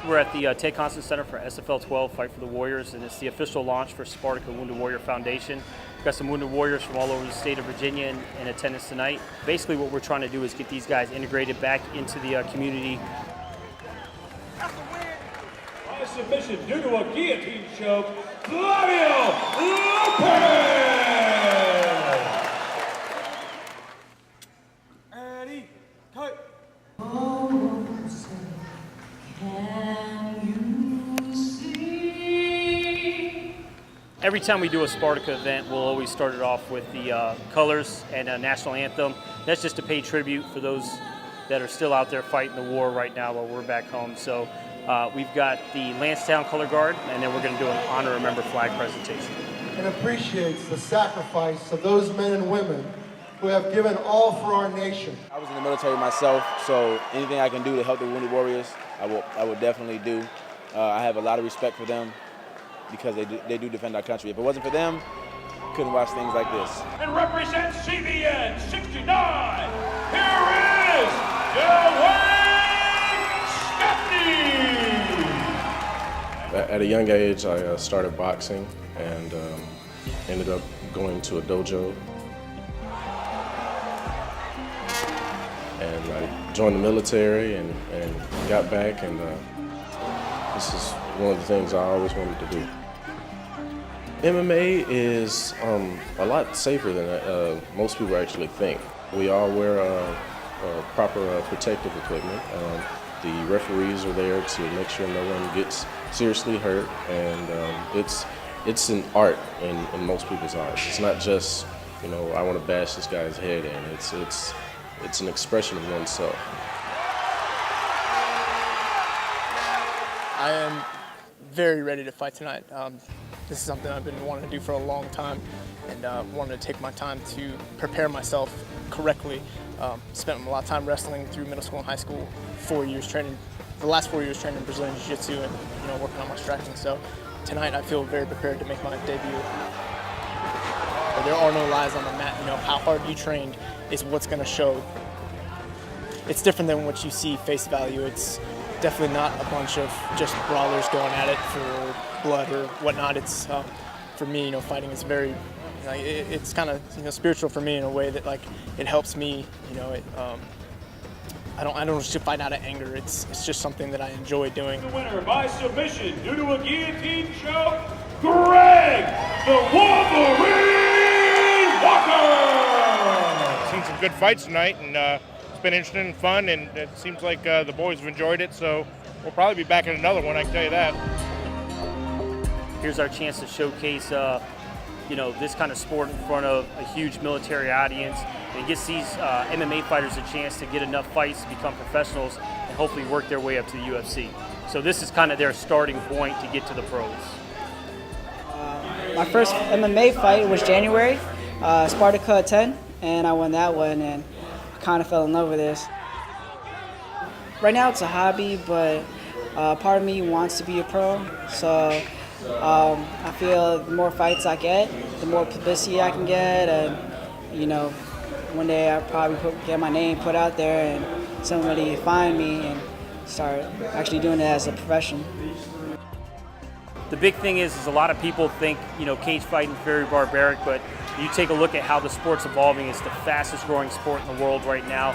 We're at the Ted Constant Center for SFL 12, Fight for the Warriors, and it's the official launch for Spartyka Wounded Warrior Foundation. We've got some Wounded Warriors from all over the state of Virginia in attendance tonight. Basically what we're trying to do is get these guys integrated back into the community. By submission due to a guillotine choke, Flavio Lopez! Ready, cut! Every time we do a Spartyka event, we'll always start it off with the colors and a national anthem. That's just to pay tribute for those that are still out there fighting the war right now while we're back home. So we've got the Lansdowne Color Guard, and then we're going to do an Honor Remember flag presentation. And appreciates the sacrifice of those men and women who have given all for our nation. I was in the military myself, so anything I can do to help the Wounded Warriors, I will definitely do. I have a lot of respect for them because they do defend our country. If it wasn't for them, couldn't watch things like this. And represents CBN 69, here is Dwayne Stepney! At a young age, I started boxing and ended up going to a dojo. And I joined the military and got back, and this is one of the things I always wanted to do. MMA is a lot safer than most people actually think. We all wear proper protective equipment. The referees are there to make sure no one gets seriously hurt, and it's an art in most people's eyes. It's not just, you know, I want to bash this guy's head in. It's an expression of oneself. I am very ready to fight tonight. This is something I've been wanting to do for a long time, and wanted to take my time to prepare myself correctly. Spent a lot of time wrestling through middle school and high school, 4 years training, the last 4 years training Brazilian Jiu-Jitsu and working on my striking. So tonight I feel very prepared to make my debut. There are no lies on the mat. How hard you trained is what's going to show. It's different than what you see face value. It's definitely not a bunch of just brawlers going at it for blood or whatnot. It's for me, fighting is very, it's kind of spiritual for me in a way that it helps me. I don't just fight out of anger. It's just something that I enjoy doing. The winner by submission due to a guillotine choke, Greg the Wolverine Walker. Seen some good fights tonight, and it's been interesting and fun, and it seems like the boys have enjoyed it, so we'll probably be back in another one, I can tell you that. Here's our chance to showcase this kind of sport in front of a huge military audience, and it gives these MMA fighters a chance to get enough fights to become professionals and hopefully work their way up to the UFC. So this is kind of their starting point to get to the pros. My first MMA fight was January, Spartyka XIII, and I won that one, and I kind of fell in love with this. Right now it's a hobby, but part of me wants to be a pro, so I feel the more fights I get, the more publicity I can get, and one day I'll probably get my name put out there and somebody find me and start actually doing it as a profession. The big thing is a lot of people think, cage fighting is very barbaric, but you take a look at how the sport's evolving. It's the fastest growing sport in the world right now.